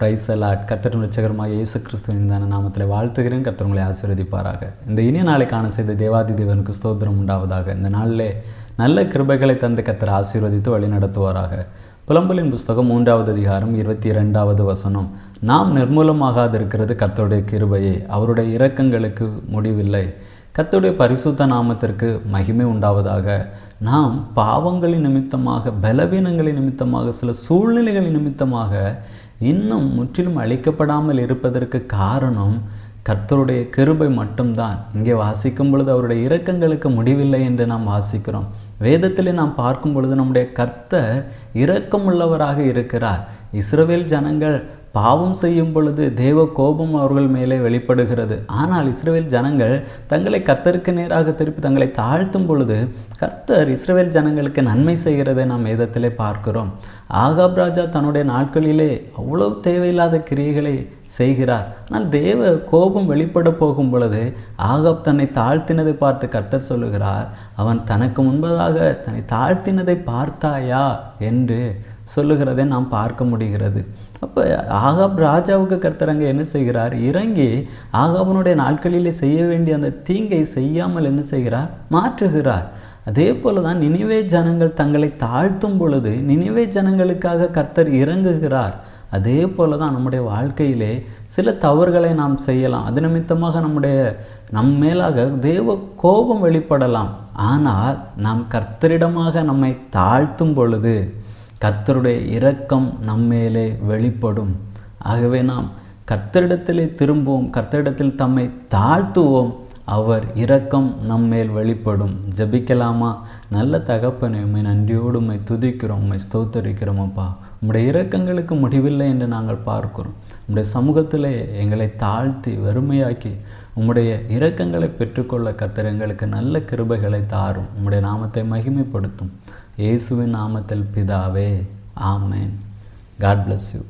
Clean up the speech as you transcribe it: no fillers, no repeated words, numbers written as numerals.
Price allot. கர்த்தரின் இரட்சகருமாகிய இயேசு கிறிஸ்துவின் நாமத்தில் வாழ்த்துகிறேன். கர்த்தர் உங்களை ஆசீர்வதிப்பாராக. இந்த இனிய நாளை காண செய்த தேவாதி தேவனுக்கு ஸ்தோத்திரம் உண்டாவதாக. இந்த நாளிலே நல்ல கிருபைகளை தந்து கர்த்தர் ஆசீர்வதித்து வழி நடத்துவாராக. புலம்பலின் புஸ்தகம் 3வது அதிகாரம் 22வது வசனம். நாம் நிர்மூலமாகாதிருக்கிறது கர்த்தருடைய கிருபையே, அவருடைய இரக்கங்களுக்கு முடிவில்லை. கர்த்தருடைய பரிசுத்த நாமத்திற்கு மகிமை உண்டாவதாக. நாம் பாவங்களின் நிமித்தமாக, பலவீனங்களின் நிமித்தமாக, சில சூழ்நிலைகளின் நிமித்தமாக இன்னும் முற்றிலும் அழிக்கப்படாமல் இருப்பதற்கு காரணம் கர்த்தருடைய கிருபை மட்டும்தான். இங்கே வாசிக்கும் பொழுது அவருடைய இரக்கங்களுக்கு முடிவில்லை என்று நாம் வாசிக்கிறோம். வேதத்திலே நாம் பார்க்கும் பொழுது நம்முடைய கர்த்தர் இரக்கமுள்ளவராக இருக்கிறார். இஸ்ரவேல் ஜனங்கள் பாவம் செய்யும் பொழுது தேவ கோபம் அவர்கள் மேலே வெளிப்படுகிறது. ஆனால் இஸ்ரவேல் ஜனங்கள் தங்களை கர்த்தருக்கு நேராக திருப்பி தங்களை தாழ்த்தும் பொழுது கர்த்தர் இஸ்ரவேல் ஜனங்களுக்கு நன்மை செய்கிறதை நாம் வேதத்திலே பார்க்கிறோம். ஆகாப் ராஜா தன்னுடைய நாட்களிலே அவ்வளவு தேவையில்லாத கிரியைகளை செய்கிறார். ஆனால் தேவ கோபம் வெளிப்பட போகும் பொழுது ஆகாப் தன்னை தாழ்த்தினதை பார்த்து கர்த்தர் சொல்லுகிறார், அவன் தனக்கு முன்பதாக தன்னை தாழ்த்தினதை பார்த்தாயா என்று சொல்லுகிறதை நாம் பார்க்க முடிகிறது. அப்போ ஆகாப் ராஜாவுக்கு கர்த்தர் அங்கே என்ன செய்கிறார்? இறங்கி ஆகாபனுடைய நாட்களிலே செய்ய வேண்டிய அந்த தீங்கை செய்யாமல் என்ன செய்கிறார்? மாற்றுகிறார். அதே போல தான் நினிவே ஜனங்கள் தங்களை தாழ்த்தும் பொழுது நினிவே ஜனங்களுக்காக கர்த்தர் இறங்குகிறார். அதே போல தான் நம்முடைய வாழ்க்கையிலே சில தவறுகளை நாம் செய்யலாம். அது நிமித்தமாக நம் மேலாக தேவ கோபம் வெளிப்படலாம். ஆனால் நாம் கர்த்தரிடமாக நம்மை தாழ்த்தும் பொழுது கர்த்தருடைய இரக்கம் நம்மேலே வெளிப்படும். ஆகவே நாம் கர்த்தரிடத்திலே திரும்புவோம், கர்த்தரிடத்தில் தம்மை தாழ்த்துவோம், அவர் இரக்கம் நம்மேல் வெளிப்படும். ஜெபிக்கலாமா? நல்ல தகப்பனே, உம்மை நன்றியோடு உம்மை துதிக்கிறோம், உம்மை ஸ்தோத்தரிக்கிறோம். அப்பா, உம்முடைய இரக்கங்களுக்கு முடிவில்லை என்று நாங்கள் பார்க்கிறோம். உம்முடைய சமூகத்திலே எங்களை தாழ்த்தி வெறுமையாக்கி உம்முடைய இரக்கங்களை பெற்றுக்கொள்ள கர்த்தர் எங்களுக்கு நல்ல கிருபைகளை தாரும். உம்முடைய நாமத்தை மகிமைப்படுத்தும். இயேசுவின் நாமத்தில் பிதாவே, ஆமேன். God bless you.